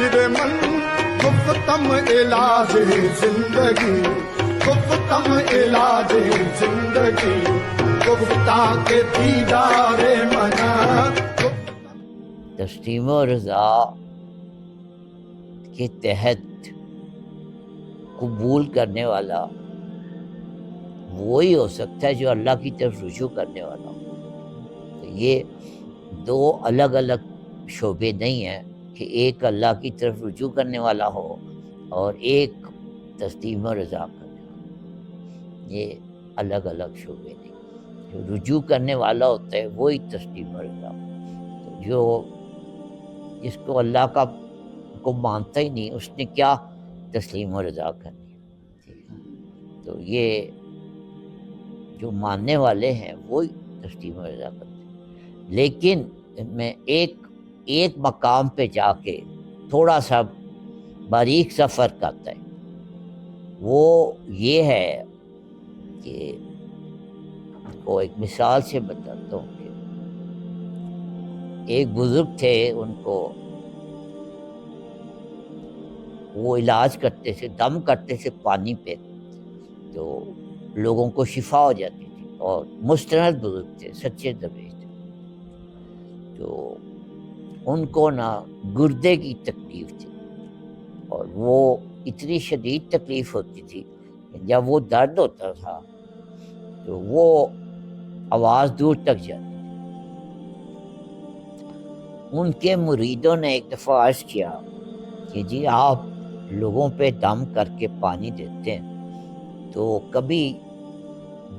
نشر من گفتم علاج زندگی گفتم علاج زندگی گفتہ کے دیدار منا. تسلیم و رضا کے تحت قبول کرنے والا وہی ہو سکتا ہے جو اللہ کی طرف رجوع کرنے والا ہو. تو یہ دو الگ الگ شعبے نہیں ہیں کہ ایک اللہ کی طرف رجوع کرنے والا ہو اور ایک تسلیم و رضا کرنے والا. یہ الگ الگ شعبے نہیں. جو رجوع کرنے والا ہوتا ہے وہی تسلیم و رضا. تو جو جس کو اللہ کا کو مانتا ہی نہیں اس نے کیا تسلیم و رضا کرنی ہے. ٹھیک ہے؟ تو یہ جو ماننے والے ہیں وہی تسلیم و رضا کرتے ہیں. لیکن میں ایک مقام پہ جا کے تھوڑا سا باریک سا فرق آتا ہے. وہ یہ ہے کہ کو ایک مثال سے بتاتا ہوں کہ ایک بزرگ تھے، ان کو وہ علاج کرتے تھے، دم کرتے تھے پانی پہ تو لوگوں کو شفا ہو جاتی تھی، اور مستند بزرگ تھے، سچے درویش تھے. تو ان کو نا گردے کی تکلیف تھی، اور وہ اتنی شدید تکلیف ہوتی تھی کہ جب وہ درد ہوتا تھا تو وہ آواز دور تک جاتی. ان کے مریدوں نے ایک دفعہ عرض کیا کہ جی آپ لوگوں پہ دم کر کے پانی دیتے ہیں تو کبھی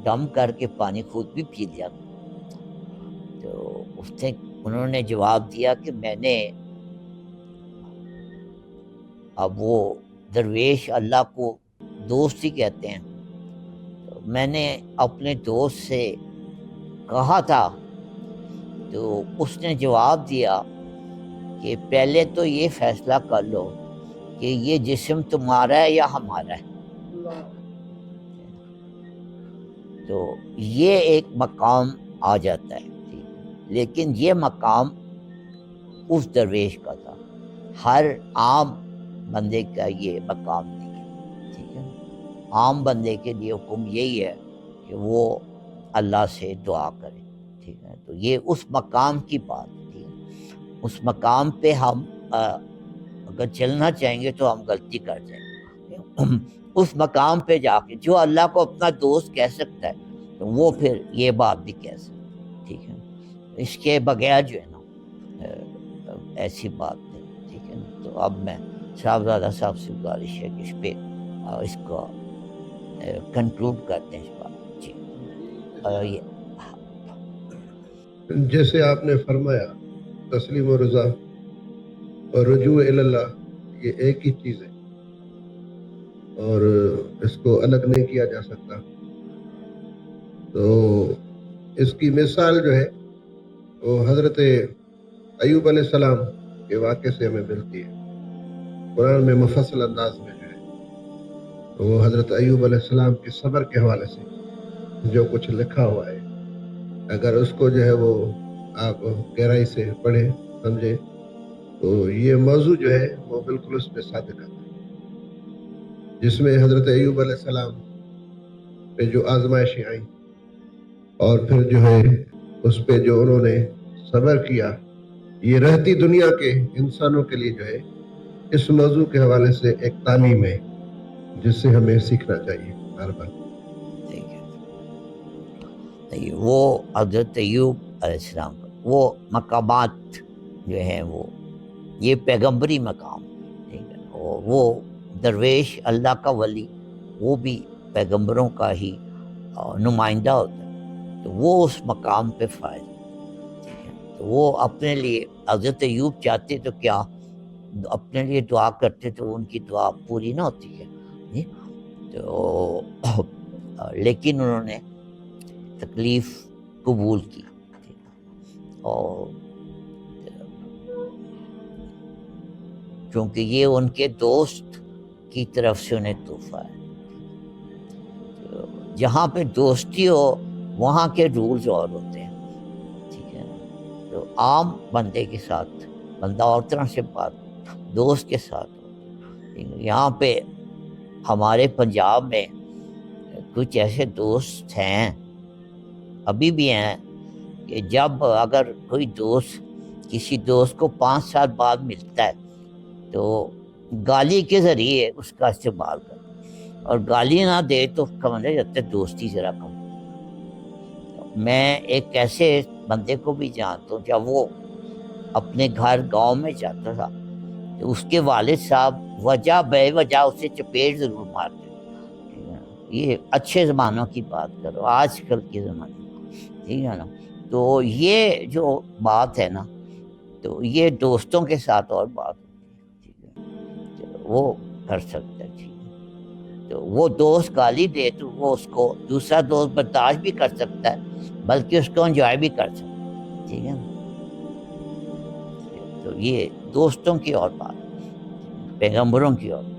دم کر کے پانی خود بھی پی لیا. تو انہوں نے جواب دیا کہ میں نے، اب وہ درویش اللہ کو دوست ہی کہتے ہیں، تو میں نے اپنے دوست سے کہا تھا تو اس نے جواب دیا کہ پہلے تو یہ فیصلہ کر لو کہ یہ جسم تمہارا ہے یا ہمارا ہے. تو یہ ایک مقام آ جاتا ہے. لیکن یہ مقام اس درویش کا تھا، ہر عام بندے کا یہ مقام نہیں ہے. ٹھیک ہے، عام بندے کے لیے حکم یہی ہے کہ وہ اللہ سے دعا کرے. ٹھیک ہے، تو یہ اس مقام کی بات تھی. اس مقام پہ ہم اگر چلنا چاہیں گے تو ہم غلطی کر جائیں گے. اس مقام پہ جا کے جو اللہ کو اپنا دوست کہہ سکتا ہے تو وہ پھر یہ بات بھی کہہ سکتا ہے. ٹھیک ہے، اس کے بغیر جو ہے نا ایسی بات نہیں. ٹھیک ہے، تو اب میں صاحبزادہ صاحب سے گزارش ہے کہ اس پہ اس کو کنکلوڈ کرتے ہیں اس بات. جی یہ جیسے آپ نے فرمایا تسلیم و رضا اور رجوع اللہ یہ ایک ہی چیز ہے اور اس کو الگ نہیں کیا جا سکتا. تو اس کی مثال جو ہے وہ حضرت ایوب علیہ السلام کے واقعے سے ہمیں ملتی ہے. قرآن میں مفصل انداز میں جو ہے وہ حضرت ایوب علیہ السلام کے صبر کے حوالے سے جو کچھ لکھا ہوا ہے، اگر اس کو جو ہے وہ آپ گہرائی سے پڑھیں سمجھیں تو یہ موضوع جو ہے وہ بالکل اس پہ صادق آتا ہے، جس میں حضرت ایوب علیہ السلام پہ جو آزمائشیں آئیں اور پھر جو ہے اس پہ جو انہوں نے صبر کیا، یہ رہتی دنیا کے انسانوں کے لیے جو ہے اس موضوع کے حوالے سے ایک تعلیم ہے جس سے ہمیں سیکھنا چاہیے. ہر بار وہ حضرت ایوب علیہ السلام وہ مقامات جو ہیں وہ یہ پیغمبری مقام. ٹھیک ہے، وہ درویش اللہ کا ولی وہ بھی پیغمبروں کا ہی نمائندہ ہوتا ہے، تو وہ اس مقام پہ فائز. ٹھیک ہے، تو وہ اپنے لیے حضرت ایوب چاہتے تو کیا اپنے لیے دعا کرتے تو ان کی دعا پوری نہ ہوتی ہے. تو لیکن انہوں نے تکلیف قبول کی اور کیونکہ یہ ان کے دوست کی طرف سے انہیں تحفہ ہے. جہاں پہ دوستی ہو وہاں کے رولز اور ہوتے ہیں. ٹھیک ہے، تو عام بندے کے ساتھ بندہ اور طرح سے بات دوست کے ساتھ ہو. یہاں پہ ہمارے پنجاب میں کچھ ایسے دوست ہیں، ابھی بھی ہیں، کہ جب اگر کوئی دوست کسی دوست کو 5 سال بعد ملتا ہے تو گالی کے ذریعے اس کا استعمال کرتا ہے، اور گالی نہ دے تو سمجھا جاتا ہے دوستی ذرا کم. میں ایک ایسے بندے کو بھی جانتا ہوں، جب وہ اپنے گھر گاؤں میں جاتا تھا تو اس کے والد صاحب وجہ بے وجہ اسے چپیٹ ضرور مارتے. یہ اچھے زمانوں کی بات کرو، آج کل کے زمانے میں، ٹھیک ہے نا. تو یہ جو بات ہے نا، تو یہ دوستوں کے ساتھ اور بات ہوتی ہے، ٹھیک ہے، وہ کر سکتا ہے. ٹھیک ہے، تو وہ دوست گالی دے تو وہ اس کو دوسرا دوست برداشت بھی کر سکتا ہے، بلکہ اس کو انجوائے بھی کر سکتا ہے. ٹھیک ہے نا. تو یہ دوستوں کی اور بات، پیغمبروں کی اور بات.